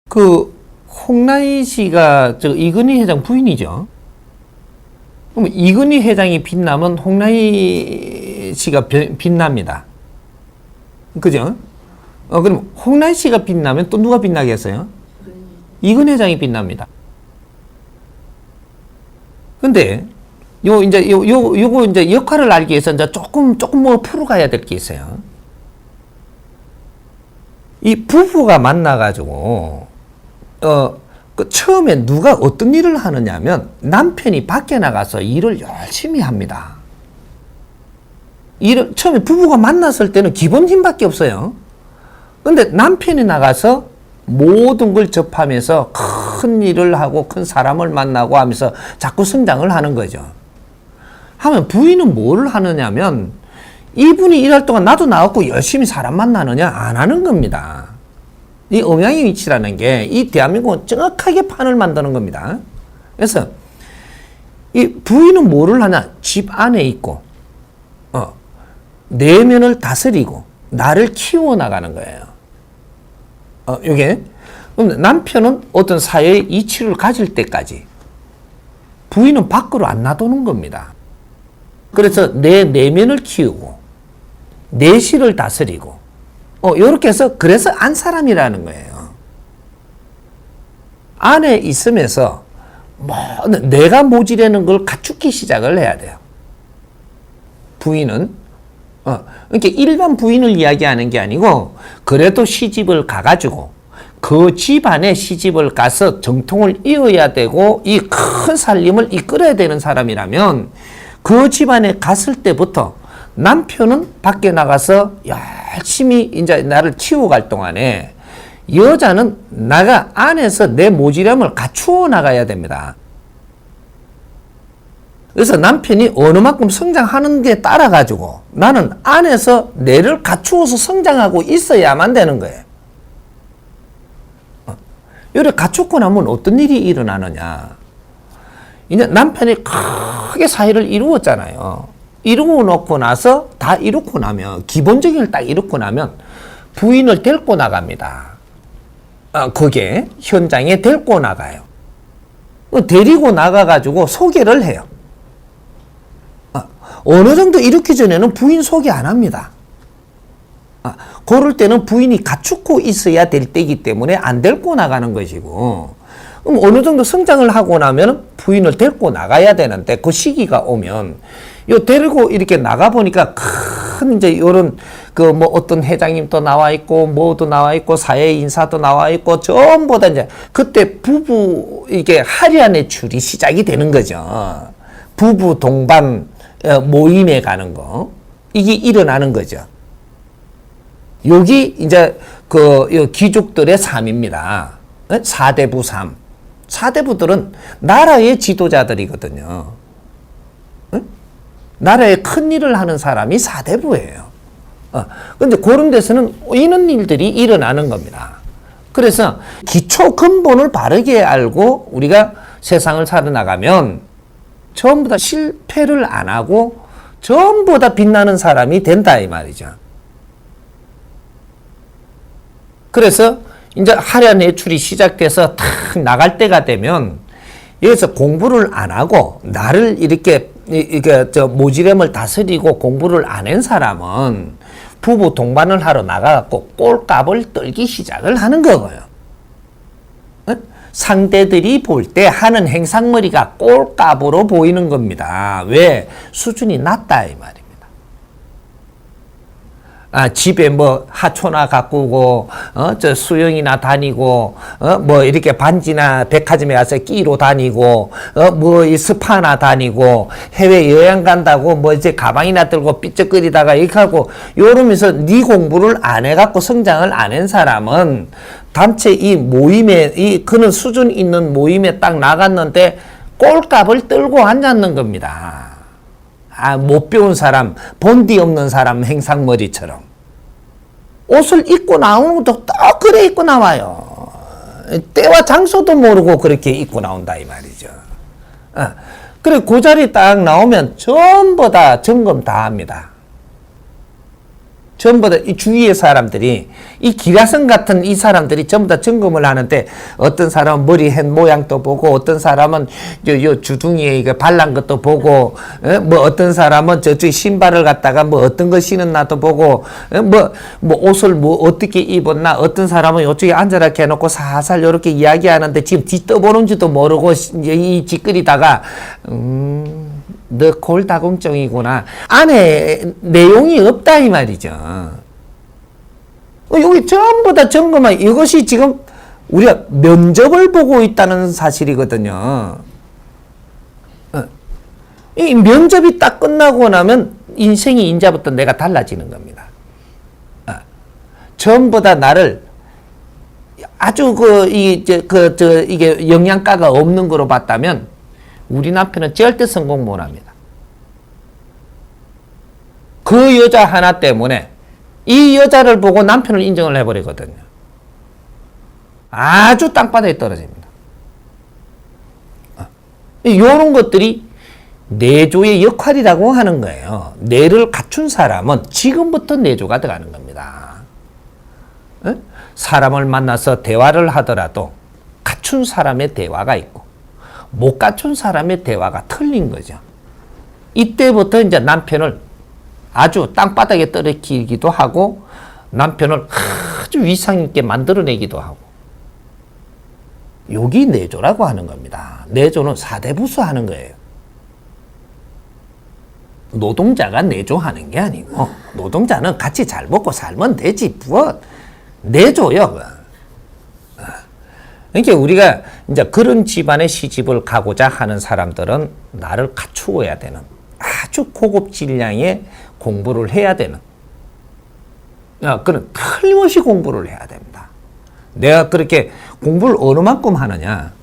그 홍라희 씨가 저 이건희 회장 부인이죠. 그럼 이건희 회장이 빛나면 홍라희 씨가 빛납니다. 그죠? 그럼 홍라희 씨가 빛나면 또 누가 빛나겠어요? 이건희 회장이 빛납니다. 근데 요거 이제 역할을 알기 위해서 이제 조금 뭐 풀어가야 될 게 있어요. 이 부부가 만나가지고 그 처음에 누가 어떤 일을 하느냐면 남편이 밖에 나가서 일을 열심히 합니다. 처음에 부부가 만났을 때는 기본 힘밖에 없어요. 근데 남편이 나가서 모든 걸 접하면서 큰 일을 하고 큰 사람을 만나고 하면서 자꾸 성장을 하는 거죠. 하면 부인은 뭘 하느냐면 이분이 일할 동안 나도 나왔고 열심히 사람 만나느냐? 안 하는 겁니다. 이 음양의 위치라는 게 이 대한민국은 정확하게 판을 만드는 겁니다. 그래서 이 부인은 뭐를 하냐? 집 안에 있고 내면을 다스리고 나를 키워나가는 거예요. 이게 남편은 어떤 사회의 이치를 가질 때까지 부인은 밖으로 안 놔두는 겁니다. 그래서 내 내면을 키우고 내실을 다스리고 이렇게 해서 그래서 안 사람이라는 거예요. 안에 있으면서 내가 모지라는 걸 갖추기 시작을 해야 돼요. 부인은 그러니까 일반 부인을 이야기하는 게 아니고 그래도 시집을 가가지고 그 집안에 시집을 가서 정통을 이어야 되고 이 큰 살림을 이끌어야 되는 사람이라면 그 집안에 갔을 때부터 남편은 밖에 나가서 열심히 이제 나를 키워갈 동안에 여자는 나가 안에서 내 모지람을 갖추어 나가야 됩니다. 그래서 남편이 어느 만큼 성장하는 게 따라가지고 나는 안에서 내를 갖추어서 성장하고 있어야만 되는 거예요. 이렇게 갖추고 나면 어떤 일이 일어나느냐. 이제 남편이 크게 사회를 이루었잖아요. 이루고 놓고 나서 다 이루고 나면 기본적인 걸 딱 이루고 나면 부인을 데리고 나갑니다. 거기에 현장에 데리고 나가요. 데리고 나가가지고 소개를 해요. 어느 정도 이렇기 전에는 부인 소개 안 합니다. 그럴 때는 부인이 갖추고 있어야 될 때이기 때문에 안 데리고 나가는 것이고, 그럼 어느 정도 성장을 하고 나면 부인을 데리고 나가야 되는데 그 시기가 오면 데리고 이렇게 나가 보니까 큰 이제 요런 어떤 회장님도 나와 있고 뭐도 나와 있고 사회 인사도 나와 있고 전부 다 이제 그때 부부 이게 하련의 출이 시작이 되는 거죠. 부부 동반 모임에 가는 거 이게 일어나는 거죠. 여기 이제 귀족들의 삶입니다. 사대부 삶. 사대부들은 나라의 지도자들이거든요. 나라에 큰 일을 하는 사람이 사대부예요. 근데 그런 데서는 이런 일들이 일어나는 겁니다. 그래서 기초 근본을 바르게 알고 우리가 세상을 살아나가면 전부 다 실패를 안 하고 전부 다 빛나는 사람이 된다 이 말이죠. 그래서 이제 하련 외출이 시작돼서 탁 나갈 때가 되면 여기서 공부를 안 하고 나를 이렇게 모지람을 다스리고 공부를 안 한 사람은 부부 동반을 하러 나가갖고 꼴값을 떨기 시작을 하는 거고요. 상대들이 볼 때 하는 행상머리가 꼴값으로 보이는 겁니다. 왜? 수준이 낮다 이 말입니다. 집에 하초나 가꾸고, 수영이나 다니고, 이렇게 반지나 백화점에 가서 끼로 다니고, 이 스파나 다니고, 해외 여행 간다고, 이제 가방이나 들고 삐쩍거리다가 이렇게 하고, 이러면서 네 공부를 안 해갖고 성장을 안 한 사람은 단체 이 모임에, 그는 수준 있는 모임에 딱 나갔는데 꼴값을 떨고 앉았는 겁니다. 못 배운 사람, 본디 없는 사람 행상머리처럼. 옷을 입고 나오는 것도 딱 그래 입고 나와요. 때와 장소도 모르고 그렇게 입고 나온다 이 말이죠. 그래 그 자리 딱 나오면 전부 다 점검 다 합니다. 전부 다 이 주위의 사람들이 이 기라성 같은 이 사람들이 전부 다 점검을 하는데 어떤 사람은 머리 한 모양도 보고 어떤 사람은 요 주둥이에 이거 발란 것도 보고 뭐 어떤 사람은 저쪽 신발을 갖다가 뭐 어떤 거 신었나도 보고 뭐 옷을 뭐 어떻게 입었나 어떤 사람은 요쪽에 앉아라 해놓고 살살 요렇게 이야기하는데 지금 뒤 떠보는지도 모르고 이 짓거리다가 너 골다공증이구나. 안에 내용이 없다 이 말이죠. 여기 전부 다 점검한 이것이 지금 우리가 면접을 보고 있다는 사실이거든요. 이 면접이 딱 끝나고 나면 인생이 이제부터 내가 달라지는 겁니다. 전부 다 나를 아주 이게 영양가가 없는 거로 봤다면 우리 남편은 절대 성공 못 합니다. 그 여자 하나 때문에 이 여자를 보고 남편을 인정을 해버리거든요. 아주 땅바닥에 떨어집니다. 이런 것들이 내조의 역할이라고 하는 거예요. 뇌를 갖춘 사람은 지금부터 내조가 들어가는 겁니다. 사람을 만나서 대화를 하더라도 갖춘 사람의 대화가 있고 못 갖춘 사람의 대화가 틀린 거죠. 이때부터 이제 남편을 아주 땅바닥에 떨어뜨리기도 하고 남편을 아주 위상 있게 만들어내기도 하고 여기 내조라고 하는 겁니다. 내조는 사대부수 하는 거예요. 노동자가 내조하는 게 아니고 노동자는 같이 잘 먹고 살면 되지 뭐 내조요. 그러니까 우리가 이제 그런 집안에 시집을 가고자 하는 사람들은 나를 갖추어야 되는 아주 고급 질량의 공부를 해야 되는 그는 틀림없이 공부를 해야 됩니다. 내가 그렇게 공부를 어느 만큼 하느냐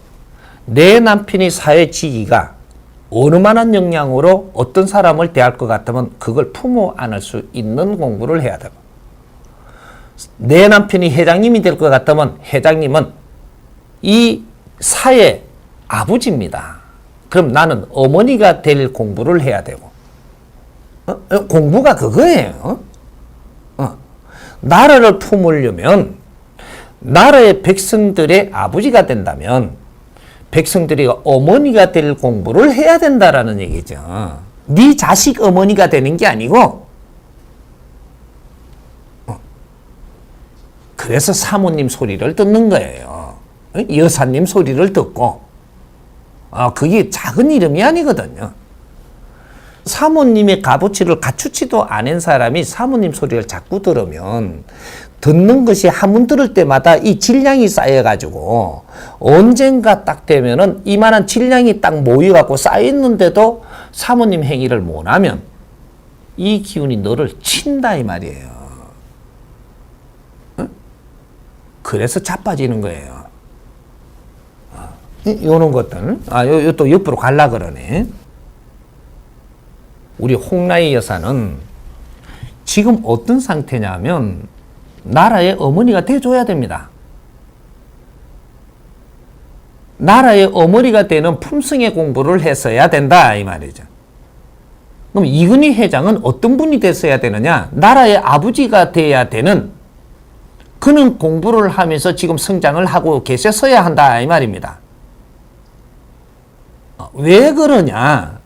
내 남편이 사회 지위가 어느 만한 역량으로 어떤 사람을 대할 것 같으면 그걸 품어 안을 수 있는 공부를 해야 되고 내 남편이 회장님이 될 것 같으면 회장님은 이 사회 아버지입니다. 그럼 나는 어머니가 될 공부를 해야 되고 공부가 그거예요. 나라를 품으려면 나라의 백성들의 아버지가 된다면 백성들이 어머니가 될 공부를 해야 된다라는 얘기죠. 네 자식 어머니가 되는 게 아니고 그래서 사모님 소리를 듣는 거예요. 여사님 소리를 듣고 그게 작은 이름이 아니거든요. 사모님의 값어치를 갖추지도 않은 사람이 사모님 소리를 자꾸 들으면 듣는 것이 한 번 들을 때마다 이 질량이 쌓여가지고 언젠가 딱 되면은 이만한 질량이 딱 모여갖고 쌓였는데도 사모님 행위를 못하면 이 기운이 너를 친다 이 말이에요. 그래서 자빠지는 거예요. 요런 것들. 요 또 옆으로 갈라 그러네. 우리 홍라의 여사는 지금 어떤 상태냐면 나라의 어머니가 돼줘야 됩니다. 나라의 어머니가 되는 품성의 공부를 했어야 된다 이 말이죠. 그럼 이근희 회장은 어떤 분이 됐어야 되느냐? 나라의 아버지가 돼야 되는 그는 공부를 하면서 지금 성장을 하고 계셨어야 한다 이 말입니다. 왜 그러냐?